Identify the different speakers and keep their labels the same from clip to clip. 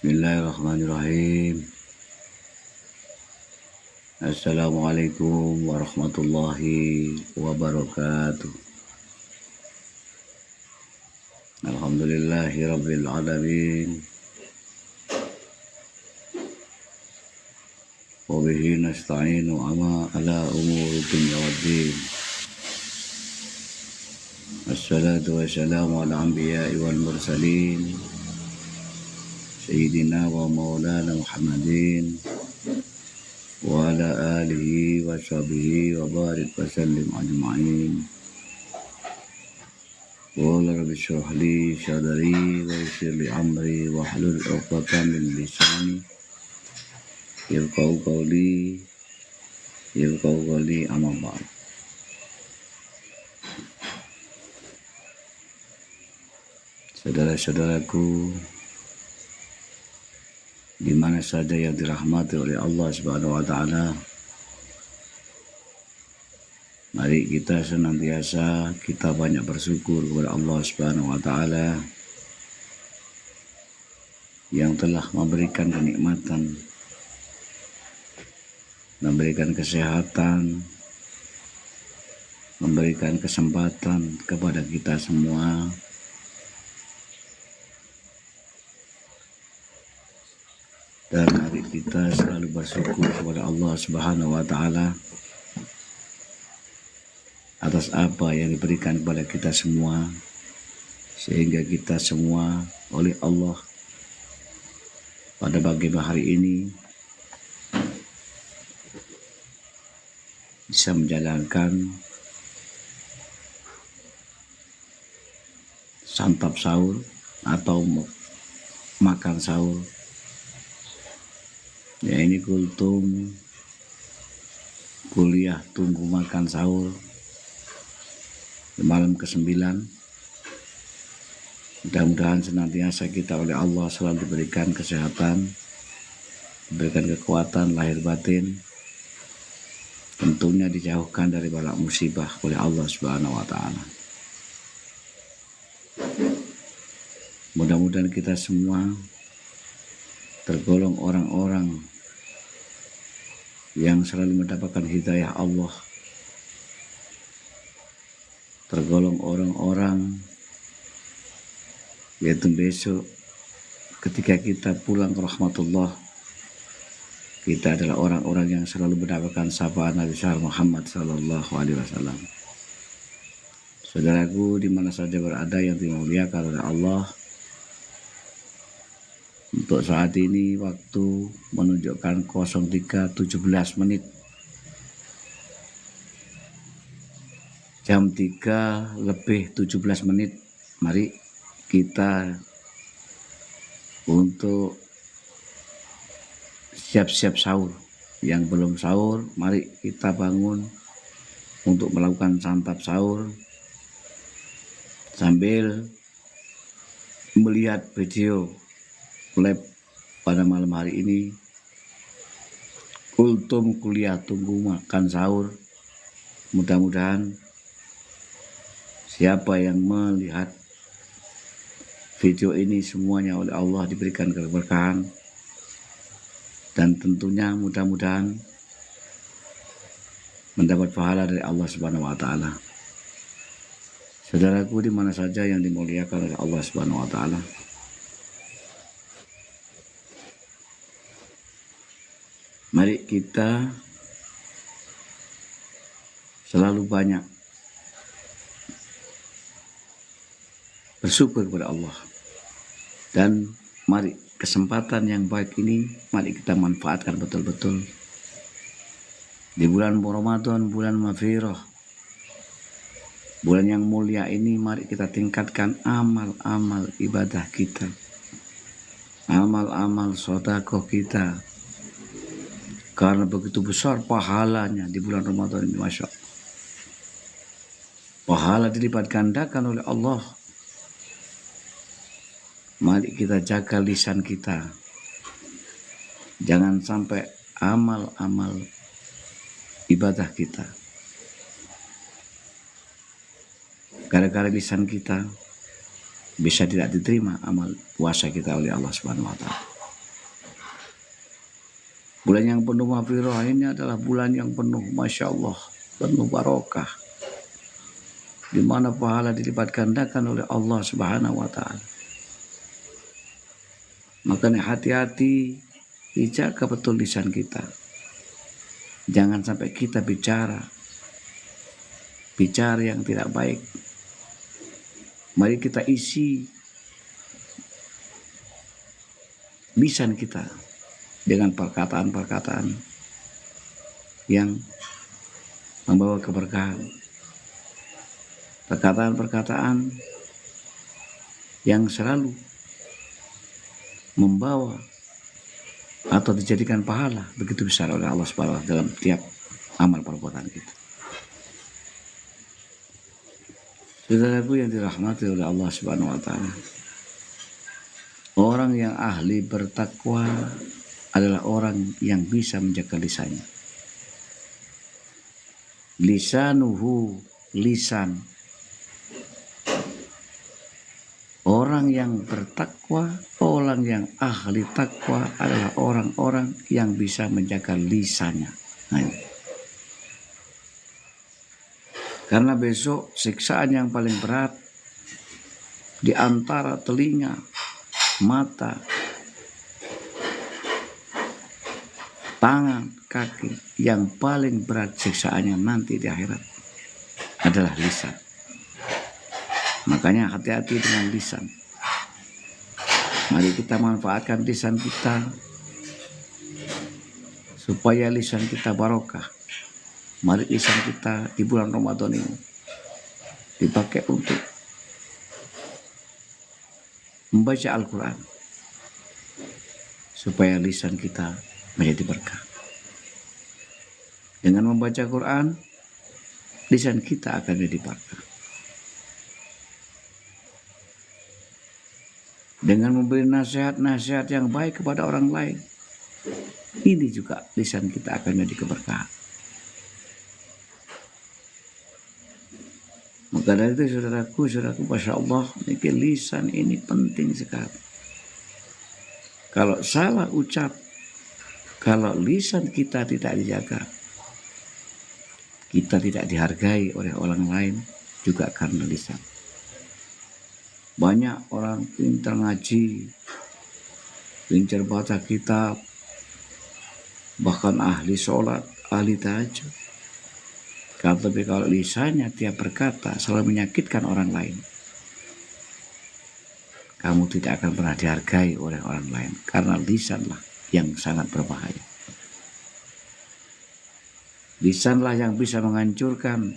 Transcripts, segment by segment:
Speaker 1: Bismillahirrahmanirrahim. Assalamualaikum warahmatullahi wabarakatuh. Alhamdulillahi rabbil alamin. Wa bihi nasta'inu ala umuri dunya waddin. Assalatu wassalamu ala anbiya'i wal mursalin. Sayyidina wa maulana Muhammadin wa ala alihi wa sahbihi wa barik wa sallim ajma'in. Qala rabbi shrah li sadri wa yassir li amri wa hlul 'uqdatam min lisani yafqahu qawli amma ba'd. Saudara-saudaraku, di mana saja yang dirahmati oleh Allah Subhanahu wa taala, mari kita senantiasa banyak bersyukur kepada Allah Subhanahu wa taala yang telah memberikan kenikmatan, memberikan kesehatan, memberikan kesempatan kepada kita semua dan mari kita selalu bersyukur kepada Allah Subhanahu wa taala atas apa yang diberikan kepada kita semua, sehingga kita semua oleh Allah pada pagi hari ini bisa menjalankan santap sahur atau makan sahur. Ya, ini kultum kuliah tunggu makan sahur malam ke-9. Mudah-mudahan senantiasa kita oleh Allah selalu diberikan kesehatan, diberikan kekuatan lahir batin, tentunya dijauhkan dari bala musibah oleh Allah Subhanahu wa taala. Mudah-mudahan kita semua tergolong orang-orang yang selalu mendapatkan hidayah Allah, tergolong orang-orang yaitu besok ketika kita pulang ke rahmatullah, kita adalah orang-orang yang selalu mendapatkan sapaan Nabi Muhammad sallallahu alaihi wasallam. Saudaraku, di mana saja berada yang dimuliakan oleh Allah, untuk saat ini waktu menunjukkan 03.17 menit. Jam 3 lebih 17 menit. Mari kita untuk siap-siap sahur. Yang belum sahur, mari kita bangun untuk melakukan santap sahur sambil melihat video live pada malam hari ini, kultum kuliah tunggu makan sahur. Mudah-mudahan siapa yang melihat video ini semuanya oleh Allah diberikan keberkahan, dan tentunya mudah-mudahan mendapat pahala dari Allah Subhanahu wa taala. Saudaraku, di mana saja yang dimuliakan oleh Allah Subhanahu wa taala, mari kita selalu banyak bersyukur kepada Allah, dan mari kesempatan yang baik ini mari kita manfaatkan betul-betul. Di bulan Ramadan, bulan Maghfirah, bulan yang mulia ini, mari kita tingkatkan amal-amal ibadah kita, amal-amal sedekah kita, karena begitu besar pahalanya di bulan Ramadan ini, Masya Allah. Pahala dilipat gandakan oleh Allah. Mari kita jaga lisan kita. Jangan sampai amal-amal ibadah kita, gara-gara lisan kita, bisa tidak diterima amal puasa kita oleh Allah Subhanahu wa taala. Bulan yang penuh maghfirah ini adalah bulan yang penuh, Masya Allah, penuh barokah, di mana pahala dilipat gandakan oleh Allah Subhanahu wa Ta'ala. Makanya hati-hati, dijaga betul lisan kita. Jangan sampai kita bicara yang tidak baik. Mari kita isi lisan kita dengan perkataan-perkataan yang membawa keberkahan. Perkataan-perkataan yang selalu membawa atau dijadikan pahala begitu besar oleh Allah Subhanahu wa Ta'ala dalam tiap amal perbuatan kita. Saudaraku yang dirahmati oleh Allah Subhanahu wa Ta'ala, orang yang ahli bertakwa adalah orang yang bisa menjaga lisannya. Lisanuhu, lisan. Orang yang bertakwa, orang yang ahli takwa adalah orang-orang yang bisa menjaga lisannya. Nah, karena besok siksaan yang paling berat di antara telinga, mata, tangan, kaki, yang paling berat siksaannya nanti di akhirat adalah lisan. Makanya hati-hati dengan lisan. Mari kita manfaatkan lisan kita supaya lisan kita barokah. Mari lisan kita di bulan Ramadan ini dipakai untuk membaca Al-Quran supaya lisan kita menjadi berkah. Dengan membaca Quran, lisan kita akan menjadi berkah. Dengan memberi nasihat-nasihat yang baik kepada orang lain, ini juga lisan kita akan menjadi keberkahan. Maka dari itu saudaraku, Masya Allah, lisan ini penting sekali. Kalau salah ucap, kalau lisan kita tidak dijaga, kita tidak dihargai oleh orang lain juga karena lisan. Banyak orang pintar ngaji, pintar baca kitab, bahkan ahli sholat, ahli tahajud. Tapi kalau lisannya tiap berkata selalu menyakitkan orang lain, kamu tidak akan pernah dihargai oleh orang lain. Karena lisanlah yang sangat berbahaya. Lisanlah yang bisa menghancurkan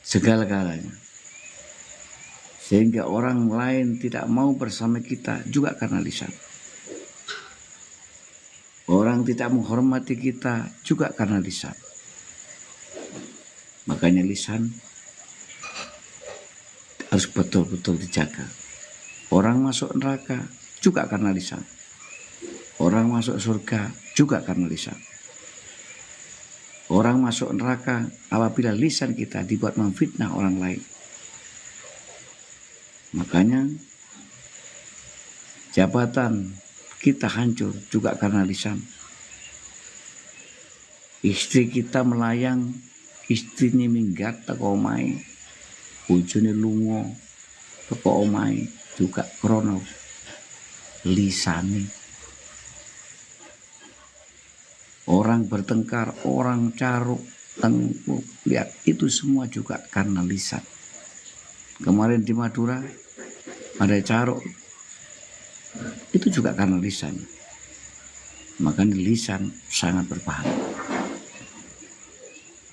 Speaker 1: segala-galanya. Sehingga orang lain tidak mau bersama kita juga karena lisan. Orang tidak menghormati kita juga karena lisan. Makanya lisan harus betul-betul dijaga. Orang masuk neraka juga karena lisan. Orang masuk surga juga karena lisan. Orang masuk neraka apabila lisan kita dibuat memfitnah orang lain. Makanya jabatan kita hancur juga karena lisan. Istri kita melayang, istrinya minggat teko omahe, bojone lunga teko omahe juga krana lisane. Orang bertengkar, orang caruk, tengkuk, lihat itu semua juga karena lisan. Kemarin di Madura ada caruk, itu juga karena lisan. Makanya lisan sangat berbahaya.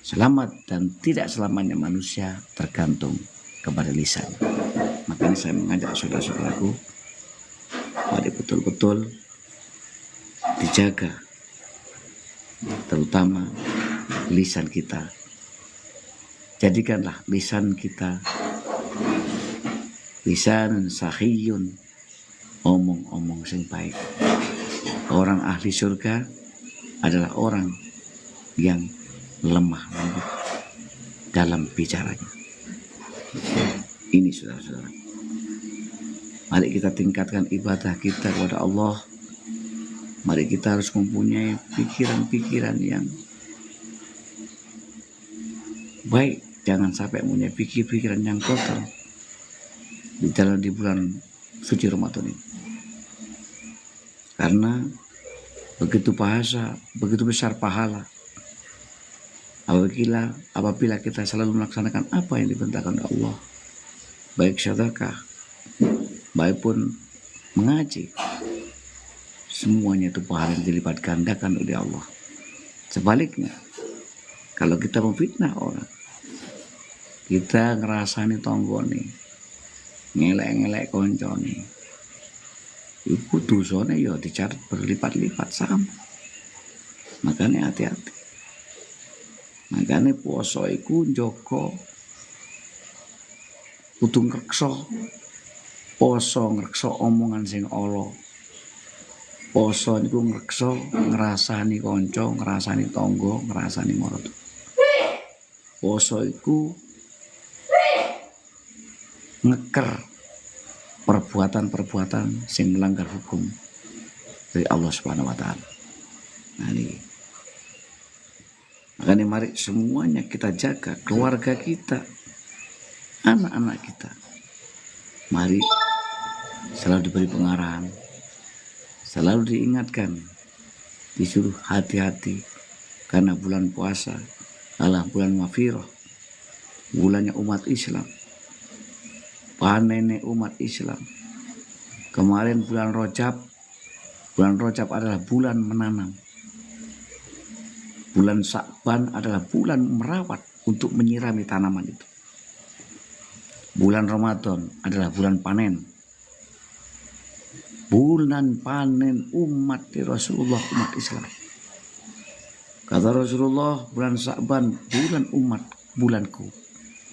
Speaker 1: Selamat dan tidak selamanya manusia tergantung kepada lisan. Makanya saya mengajak saudara-saudaraku, mari betul-betul dijaga, terutama lisan kita. Jadikanlah lisan kita lisan sahiyun, omong-omong sing baik. Orang ahli surga adalah orang yang lemah lembut dalam bicaranya. Ini saudara-saudara. Mari kita tingkatkan ibadah kita kepada Allah. Mari kita harus mempunyai pikiran-pikiran yang baik. Jangan sampai mempunyai pikiran yang kotor di bulan suci Ramadan ini. Karena begitu besar pahala apabila kita selalu melaksanakan apa yang diperintahkan Allah, baik sedekah, baik pun mengaji, semuanya itu pahala yang dilipat gandakan oleh Allah. Sebaliknya, kalau kita memfitnah orang, kita ngerasani tonggone, ngelek-ngelek koncone, itu dosane ya dicatat berlipat-lipat sama. Makanya hati-hati. Makanya puasa iku njaga kudu ngreksa. Poso ngreksa omongan sing ala. Poso niku ngreksa ngrasani kanca, ngrasani tangga, ngrasani marang. Poso iku ngeker perbuatan-perbuatan sing melanggar hukum dari Allah Subhanahu wa taala. Nah, ini. Makanya mari semuanya kita jaga, keluarga kita, anak-anak kita. Mari selalu diberi pengarahan, selalu diingatkan, disuruh hati-hati, karena bulan puasa adalah bulan maghfirah, bulannya umat Islam, panennya umat Islam. Kemarin bulan Rajab adalah bulan menanam. Bulan Sya'ban adalah bulan merawat untuk menyirami tanaman itu. Bulan Ramadan adalah bulan panen. Bulan panen umat Rasulullah, umat Islam. Kata Rasulullah, bulan Sya'ban bulan umat, bulanku.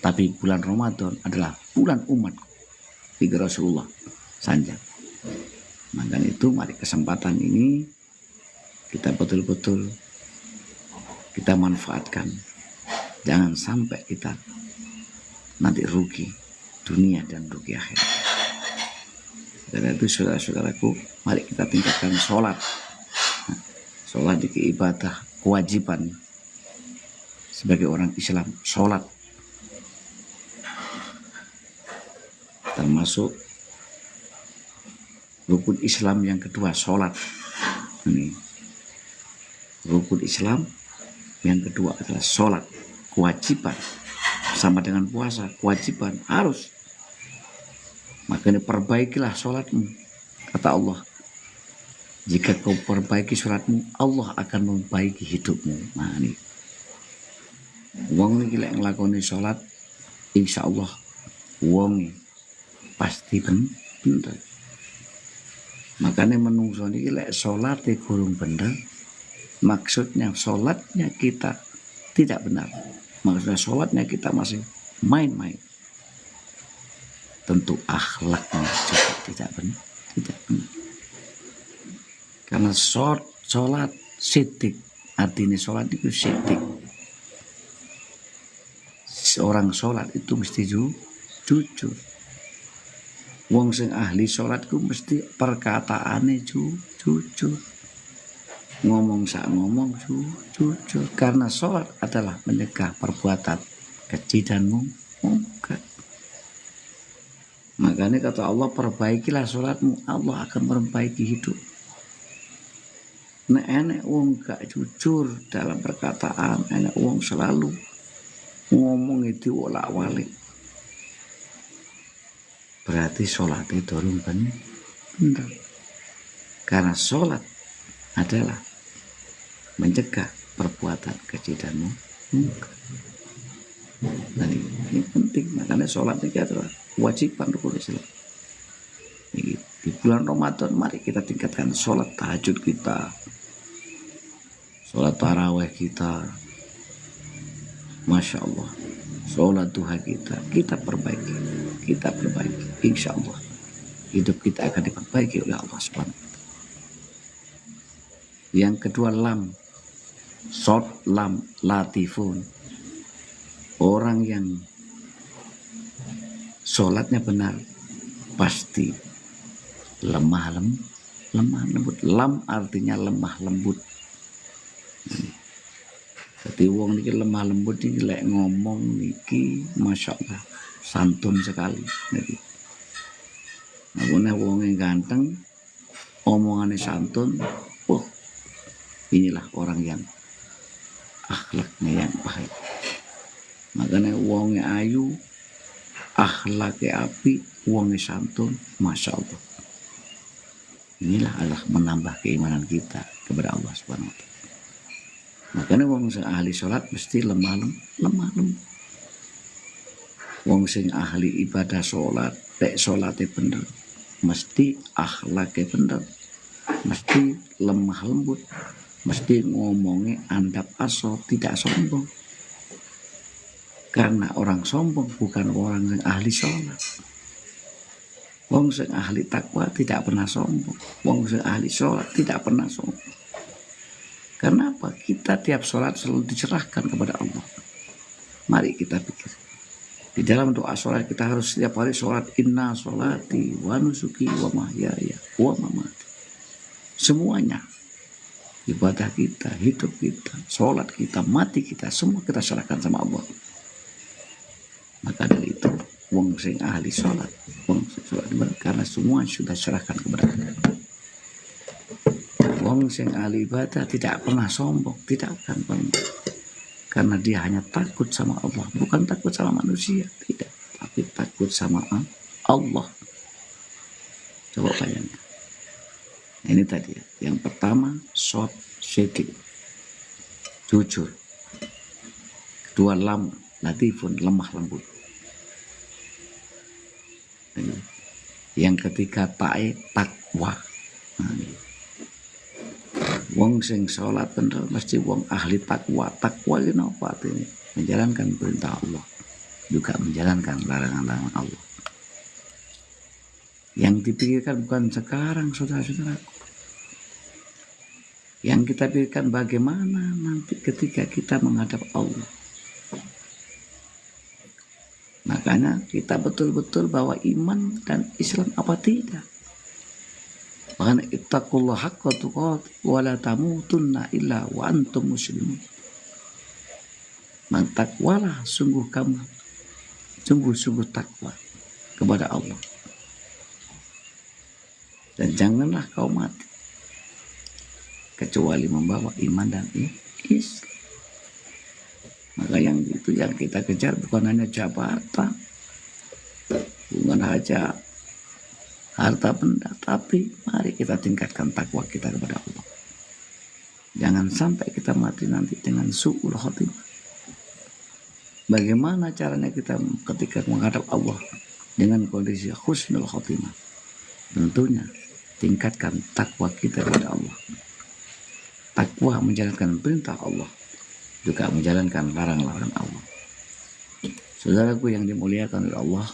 Speaker 1: Tapi bulan Ramadan adalah bulan umatku. Tiga Rasulullah sanjang. Maka itu mari kesempatan ini kita betul-betul kita manfaatkan. Jangan sampai kita nanti rugi dunia dan rugi akhirat. Karena itu saudara-saudaraku, mari kita tingkatkan sholat. Sholat itu ibadah kewajiban sebagai orang Islam. Sholat termasuk rukun Islam yang kedua, sholat. Ini rukun Islam yang kedua adalah sholat, kewajiban. Sama dengan puasa, kewajiban, harus. Makanya perbaikilah sholatmu. Kata Allah, jika kau perbaiki sholatmu, Allah akan memperbaiki hidupmu. Nah ini, wong ini lek ngelakoni sholat, insya Allah wong pasti bener. Makanya menungso ini lek sholat kurang bener, maksudnya sholatnya kita tidak benar. Maksudnya sholatnya kita masih main-main. Tentu akhlaknya juga tidak benar. Karena sholat sidik, artinya sholat itu sidik. Seorang sholat itu mesti jujur. Wong sing ahli sholat itu mesti perkataannya jujur. Ngomong jujur. Karena sholat adalah mencegah perbuatan keji dan mungkar. Makanya kata Allah, perbaikilah sholatmu, Allah akan memperbaiki hidup. Enek wong gak jujur dalam perkataan, enek wong selalu ngomong itu wolak-walik. Berarti sholat itu dorong benar. Karena sholat adalah mencegah perbuatan keji dan mungkar. Nah, ini penting. Makanya sholat ini adalah kewajiban rukun Islam. Di bulan Ramadan mari kita tingkatkan sholat tahajud kita, sholat tarawih kita, Masya Allah, sholat duha kita perbaiki. Insya Allah hidup kita akan diperbaiki oleh Allah Subhanahu wa taala. Yang kedua, latifun. Orang yang sholatnya benar pasti lemah lembut. Lam artinya lemah lembut. Jadi wong niki lemah lembut niki lek ngomong niki masya Allah santun sekali. Jadi, nah wong yang ganteng, omongannya santun, inilah orang yang akhlaknya yang baik. Makanya wongnya ayu, akhlaknya api, wongnya santun, masya Allah. Inilah adalah menambah keimanan kita kepada Allah Subhanahu wa Ta'ala. Makanya wong sing ahli sholat mesti lemah lembut. Wong sing ahli ibadah sholat, lek sholatnya bener, mesti akhlaknya bener, mesti lemah lembut, mesti ngomongnya andap asal, tidak sombong. Karena orang sombong bukan orang yang ahli sholat. Wong sing ahli takwa tidak pernah sombong. Wong sing ahli sholat tidak pernah sombong. Karena apa? Kita tiap sholat selalu dicerahkan kepada Allah. Mari kita pikir. Di dalam doa sholat kita harus setiap hari sholat. Inna sholati wa nusuki wa mahyaya wa mamati. Semuanya. Ibadah kita, hidup kita, sholat kita, mati kita, semua kita serahkan sama Allah. Maka dari itu, wong sing ahli sholat, wong sing sholat karena semua sudah serahkan kepada Allah. Wong sing ahli ibadah tidak pernah sombong, tidak akan pernah. Karena dia hanya takut sama Allah, bukan takut sama manusia, tidak, tapi takut sama Allah. Coba bayangkan. Ini tadi ya. Yang pertama, soft sedikit, jujur. Kedua, latifun, lemah lembut. Yang ketiga, takwa. Wong sing sholat bener mesti wong ahli takwa. Takwa ini apa artinya? Menjalankan perintah Allah, juga menjalankan larangan-larangan Allah. Yang dipikirkan bukan sekarang, saudara-saudaraku. Yang kita pikirkan bagaimana nanti ketika kita menghadap Allah. Makanya kita betul-betul bahwa iman dan Islam apa tidak. Makanya ittaqullah haqqa tuqatih wa la tamutunna illa wa antum muslimun. Takwalah sungguh kamu, sungguh takwa kepada Allah. Dan janganlah kau mati kecuali membawa iman dan Islam. Maka yang itu yang kita kejar bukan hanya jabatan, bukan hanya harta benda, tapi mari kita tingkatkan takwa kita kepada Allah. Jangan sampai kita mati nanti dengan su'ul khotimah. Bagaimana caranya kita ketika menghadap Allah dengan kondisi husnul khotimah? Tentunya tingkatkan takwa kita kepada Allah. Takwa menjalankan perintah Allah, juga menjalankan larangan-larangan Allah. Saudaraku yang dimuliakan oleh Allah,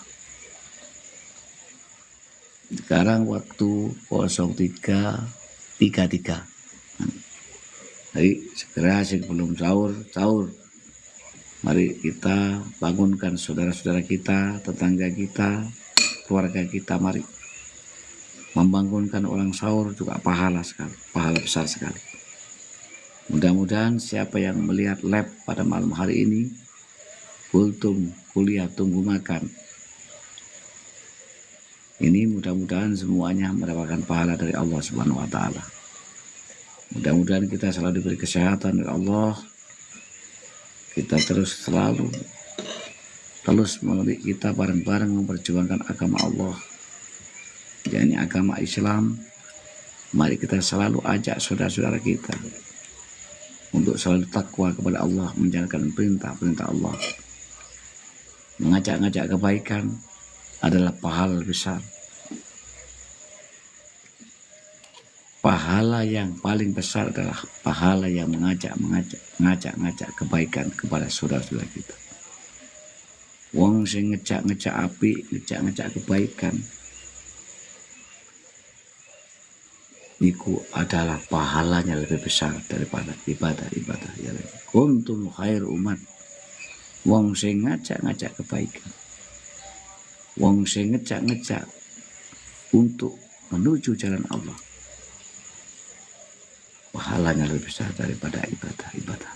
Speaker 1: sekarang waktu 03.33. Jadi segera sebelum sahur. Mari kita bangunkan saudara-saudara kita, tetangga kita, keluarga kita. Mari membangunkan orang sahur juga pahala sekali, pahala besar sekali. Mudah-mudahan siapa yang melihat live pada malam hari ini, kultum kuliah tunggu makan. Ini mudah-mudahan semuanya mendapatkan pahala dari Allah Subhanahu wa Ta'ala. Mudah-mudahan kita selalu diberi kesehatan dari Allah. Kita terus kita bareng-bareng memperjuangkan agama Allah, yakni agama Islam. Mari kita selalu ajak saudara-saudara kita untuk selalu takwa kepada Allah, menjalankan perintah-perintah Allah. Mengajak-ngajak kebaikan adalah pahala besar. Pahala yang paling besar adalah pahala yang mengajak kebaikan kepada saudara-saudara kita. Wong sing ngejak api, ngejak kebaikan, itu adalah pahalanya lebih besar daripada ibadah yang lain. Kuntum khair umat. Wong sing ngajak kebaikan, wong sing ngejak untuk menuju jalan Allah, pahalanya lebih besar daripada ibadah-ibadah.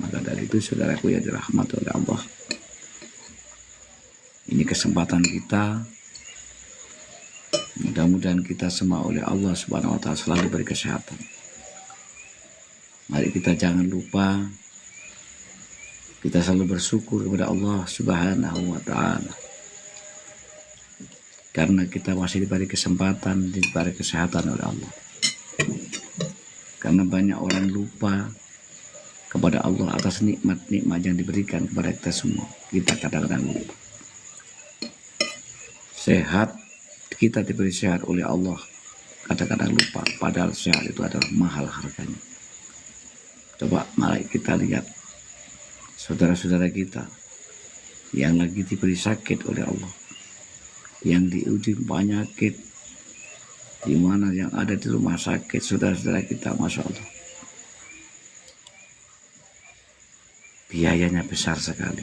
Speaker 1: Maka dari itu saudaraku yang dirahmati oleh Allah, ini kesempatan kita. Mudah-mudahan kita semua oleh Allah Subhanahu wa Ta'ala selalu beri kesehatan. Mari kita jangan lupa, kita selalu bersyukur kepada Allah Subhanahu wa Ta'ala, karena kita masih diberi kesempatan, diberi kesehatan oleh Allah. Karena banyak orang lupa kepada Allah atas nikmat-nikmat yang diberikan kepada kita semua. Kita kadang-kadang lupa. Sehat, kita diberi sehat oleh Allah, kadang-kadang lupa, padahal sehat itu adalah mahal harganya. Coba mari kita lihat saudara-saudara kita yang lagi diberi sakit oleh Allah, yang diuji penyakit, di mana yang ada di rumah sakit, saudara-saudara kita, Masya Allah, biayanya besar sekali.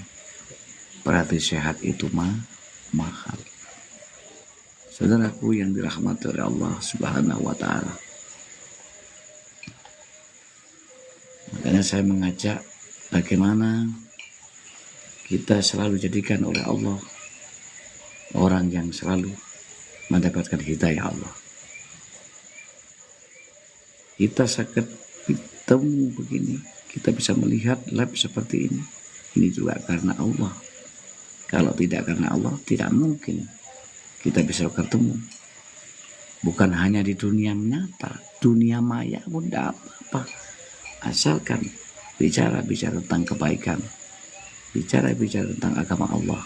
Speaker 1: Berarti sehat itu mahal. Saudaraku yang dirahmati oleh Allah Subhanahu wa Ta'ala, makanya saya mengajak bagaimana kita selalu jadikan oleh Allah orang yang selalu mendapatkan hidayah Allah. Kita sakit bertemu begini, kita bisa melihat lab seperti ini juga karena Allah. Kalau tidak karena Allah, tidak mungkin kita bisa bertemu. Bukan hanya di dunia nyata, dunia maya pun tidak apa-apa. Asalkan bicara tentang kebaikan, bicara tentang agama Allah.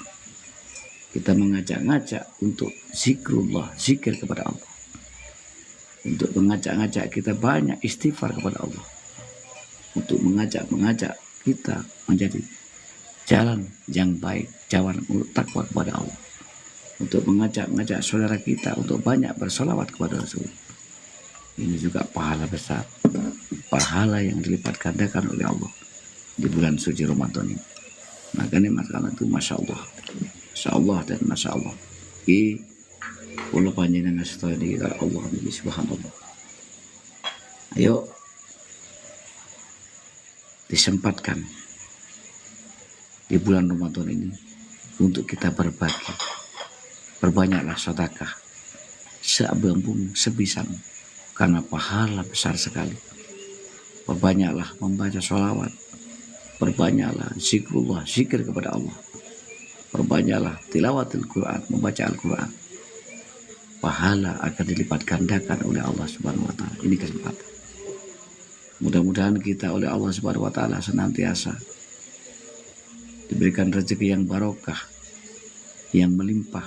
Speaker 1: Kita mengajak-ngajak untuk zikrullah, zikir kepada Allah. Untuk mengajak-ngajak kita banyak istighfar kepada Allah. Untuk mengajak kita menjadi jalan yang baik, jalan takwa kepada Allah. Untuk mengajak saudara kita untuk banyak bersolawat kepada Rasul. Ini juga pahala besar, pahala yang dilipat gandakan oleh Allah di bulan suci Ramadan ini. Makanya masalah itu Masya Allah dan Masya Allah. Kula panjenengan sedaya niki karo Allah niki subhanallah. Ayo disempatkan di bulan Ramadan ini untuk kita berbagi. Perbanyaklah sedekah seabambung sebisamu, karena pahala besar sekali. Perbanyaklah membaca sholawat, perbanyaklah zikrullah, zikir kepada Allah, perbanyaklah tilawatul Quran, membaca Al-Quran. Pahala akan dilipat gandakan oleh Allah Subhanahu wa Ta'ala. Ini kesempatan. Mudah-mudahan kita oleh Allah Subhanahu wa Ta'ala senantiasa diberikan rezeki yang barokah, yang melimpah,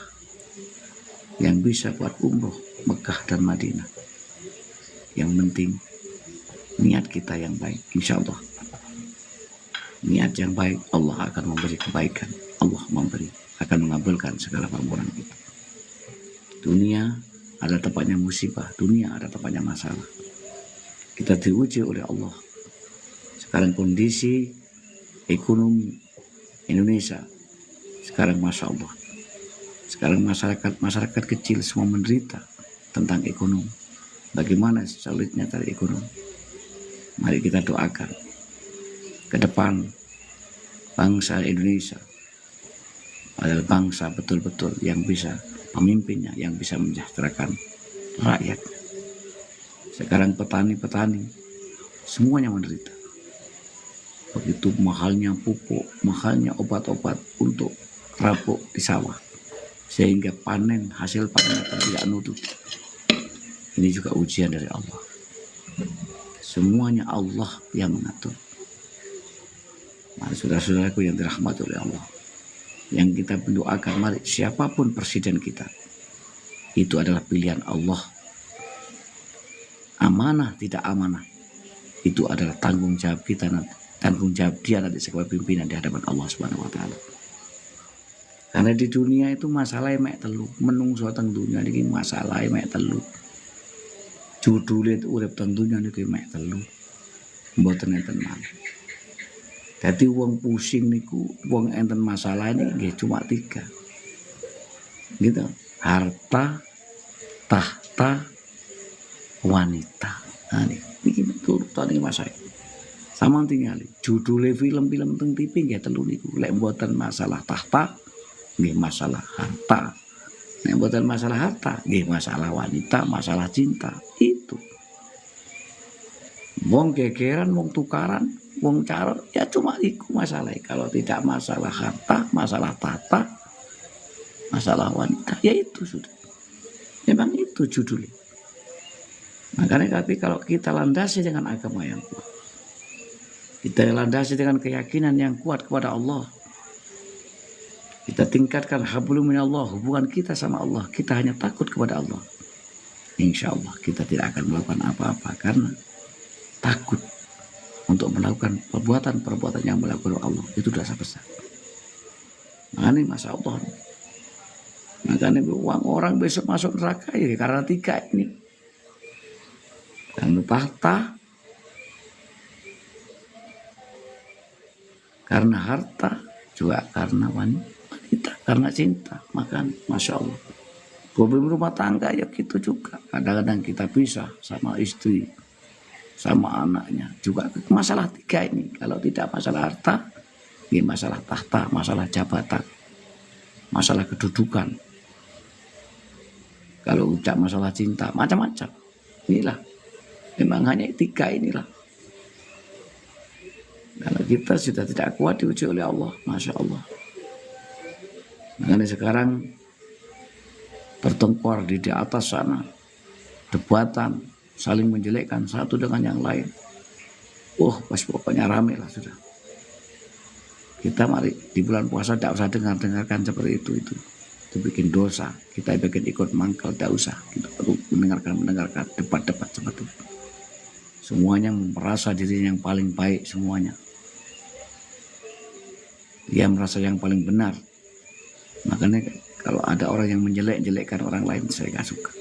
Speaker 1: yang bisa buat umroh Mekah dan Madinah. Yang penting niat kita yang baik, insya Allah. Niat yang baik, Allah akan memberi kebaikan. Allah akan mengabulkan segala permohonan kita. Dunia ada tempatnya musibah, dunia ada tempatnya masalah. Kita diuji oleh Allah. Sekarang kondisi ekonomi Indonesia sekarang Masya Allah. Sekarang masyarakat kecil semua menderita tentang ekonomi. Bagaimana sulitnya dari ekonomi. Mari kita doakan ke depan bangsa Indonesia adalah bangsa betul-betul yang bisa pemimpinnya, yang bisa mensejahterakan rakyat. Sekarang petani semuanya menderita. Begitu mahalnya pupuk, mahalnya obat-obat untuk kerapuk di sawah, sehingga hasil panen tidak nutup. Ini juga ujian dari Allah. Semuanya Allah yang mengatur. Mari saudara-saudaraku yang dirahmati oleh Allah, yang kita mendoakan, mari siapapun presiden kita, itu adalah pilihan Allah. Amanah tidak amanah, itu adalah tanggung jawab kita nanti. Tanggung jawab dia nanti sebagai pimpinan di hadapan Allah Subhanahu wa Ta'ala. Karena di dunia itu masalah mek telu, menungso teng dunia niki masalah mek telu. Judule urip teng dunia niki mek telu. Mboten enten malih. Dadi wong pusing niku, wong enten masalah ini nggih cuma 3. Gitu. Harta, tahta wanita. Nah, ini turutan iki Mas. Sama tinggal judulnya film-film teng TV nggih telu niku. Lek mboten masalah tahta, nggih masalah harta. Nek mboten masalah harta, nggih masalah wanita, masalah cinta. Itu. Wong gegeran, wong tukaran, wong carot, ya cuma itu masalah. Kalau tidak masalah harta, masalah tahta, masalah wanita, ya itu sudah. Memang itu judulnya. Makanya tapi kalau kita landasi dengan agama yang kuat, kita landasi dengan keyakinan yang kuat kepada Allah, kita tingkatkan hablum minallah, hubungan kita sama Allah, kita hanya takut kepada Allah, insya Allah kita tidak akan melakukan apa-apa karena takut untuk melakukan perbuatan-perbuatan yang melakukan Allah itu dosa besar. Makanya Masya Allah, makanya orang besok masuk neraka ya karena tiga ini, karena tahta, karena harta, juga karena wanita, karena cinta. Makanya Masya Allah, problem rumah tangga ya gitu juga. Kadang-kadang kita pisah sama istri, sama anaknya juga masalah tiga ini. Kalau tidak masalah harta, ini masalah tahta, masalah jabatan, masalah kedudukan. Kalau tidak masalah cinta, macam-macam. Inilah, memang hanya tiga inilah. Kalau kita sudah tidak kuat diuji oleh Allah, Masya Allah. Makanya sekarang bertengkar di atas sana, debatan, saling menjelekkan satu dengan yang lain. Pas pokoknya rame lah sudah. Kita mari di bulan puasa tidak usah dengarkan seperti itu bikin dosa. Kita bikin ikut mangkal, tidak usah. Kita perlu mendengarkan debat-debat seperti itu. Semuanya merasa dirinya yang paling baik semuanya. Dia merasa yang paling benar. Makanya kalau ada orang yang menjelek-jelekkan orang lain, saya gak suka.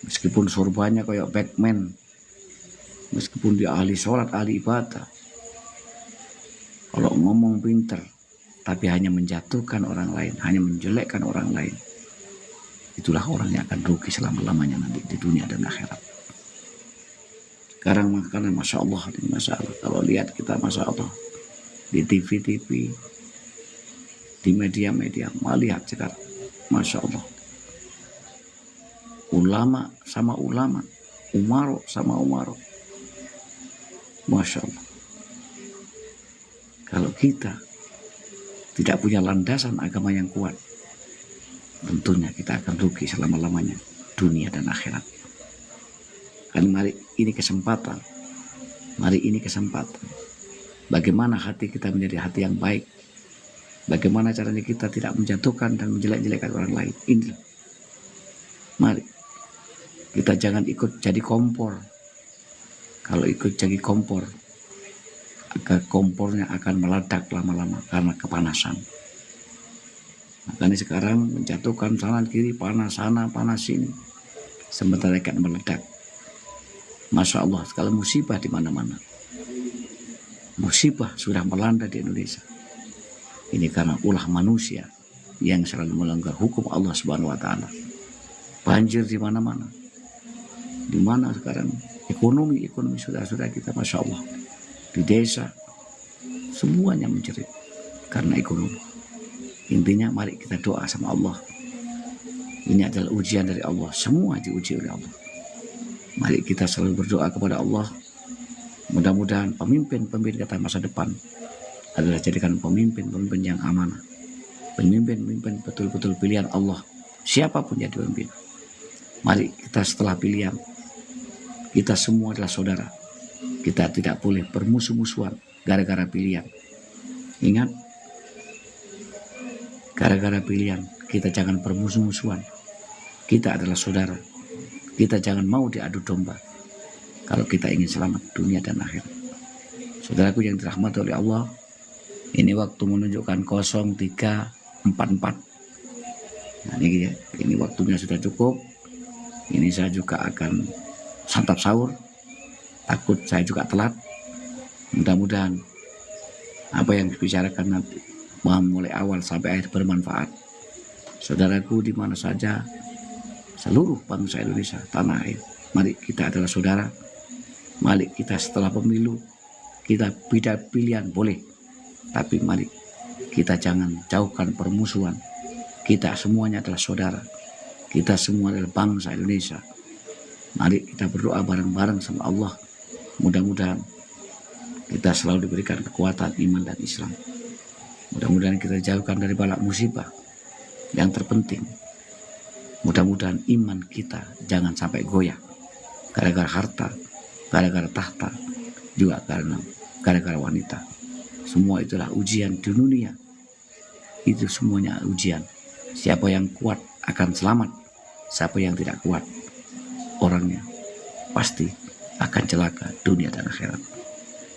Speaker 1: Meskipun sorbannya kayak Batman, meskipun dia ahli sholat, ahli ibadah, kalau ngomong pinter, tapi hanya menjatuhkan orang lain, hanya menjelekkan orang lain, itulah orang yang akan rugi selama-lamanya nanti di dunia dan akhirat. Sekarang makanya Masya Allah, kalau lihat kita Masya Allah, di TV-TV, di media-media, melihat sekarang Masya Allah, ulama sama ulama, umaro sama umaro. Masya Allah. Kalau kita tidak punya landasan agama yang kuat, tentunya kita akan rugi selama-lamanya dunia dan akhirat. Kan mari ini kesempatan. Bagaimana hati kita menjadi hati yang baik. Bagaimana caranya kita tidak menjatuhkan dan menjelek-jelekkan orang lain. Ini. Mari. Kita jangan ikut jadi kompor. Kalau ikut jadi kompor, kompornya akan meledak lama-lama karena kepanasan. Makanya sekarang menjatuhkan kanan kiri, panas sana, panas sini. Sementara akan meledak. Masya Allah, sekali musibah di mana-mana. Musibah sudah melanda di Indonesia. Ini karena ulah manusia yang selalu melanggar hukum Allah Subhanahu wa taala. Banjir di mana-mana. Di mana sekarang ekonomi saudara-saudara kita Masya Allah. Di desa semuanya menjerit karena ekonomi. Intinya mari kita doa sama Allah. Ini adalah ujian dari Allah. Semua diuji oleh Allah. Mari kita selalu berdoa kepada Allah. Mudah-mudahan pemimpin kita masa depan adalah jadikan pemimpin yang amanah. Pemimpin betul-betul pilihan Allah. Siapapun jadi pemimpin. Mari kita setelah pilihan, kita semua adalah saudara. Kita tidak boleh bermusuh-musuhan gara-gara pilihan. Ingat, gara-gara pilihan kita jangan bermusuh-musuhan. Kita adalah saudara. Kita jangan mau diadu domba. Kalau kita ingin selamat dunia dan akhirat. Saudaraku yang dirahmati oleh Allah, ini waktu menunjukkan 03.44. Nah, ini waktunya sudah cukup. Ini saya juga akan santap sahur. Takut saya juga telat. Mudah-mudahan apa yang dibicarakan nanti mulai awal sampai akhir bermanfaat. Saudaraku di mana saja, seluruh bangsa Indonesia, tanah air. Mari kita adalah saudara. Mari kita setelah pemilu, kita beda pilihan boleh. Tapi mari kita jangan jauhkan permusuhan. Kita semuanya adalah saudara. Kita semua adalah bangsa Indonesia. Mari kita berdoa bareng-bareng sama Allah. Mudah-mudahan kita selalu diberikan kekuatan iman dan Islam. Mudah-mudahan kita jauhkan dari bala musibah. Yang terpenting, mudah-mudahan iman kita jangan sampai goyah gara-gara harta, gara-gara tahta, juga gara-gara wanita. Semua itulah ujian di dunia. Itu semuanya ujian. Siapa yang kuat akan selamat, siapa yang tidak kuat, orangnya pasti akan celaka dunia dan akhirat.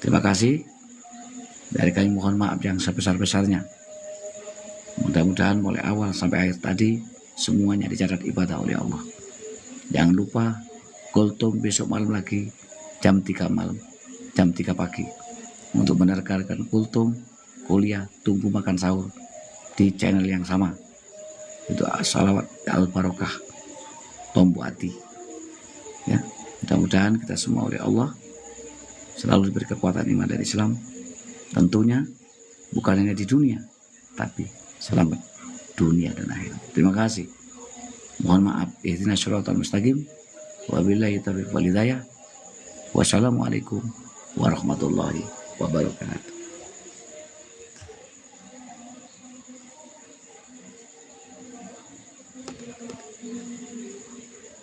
Speaker 1: Terima kasih. Dari kami mohon maaf yang sebesar-besarnya. Mudah-mudahan mulai awal sampai akhir tadi semuanya dicatat ibadah oleh Allah. Jangan lupa Kultum besok malam lagi jam 3 malam, jam 3 pagi untuk mendengarkan Kultum kuliah tunggu makan sahur di channel yang sama. Itu salawat al-barokah Tombu Ati. Ya, mudah-mudahan kita semua oleh Allah selalu diberi kekuatan iman dan Islam. Tentunya bukan hanya di dunia, tapi selamat dunia dan akhirat. Terima kasih. Mohon maaf. Ihdinas shiratal mustaqim. Wabillahi taufiq wal hidayah. Wassalamualaikum warahmatullahi wabarakatuh.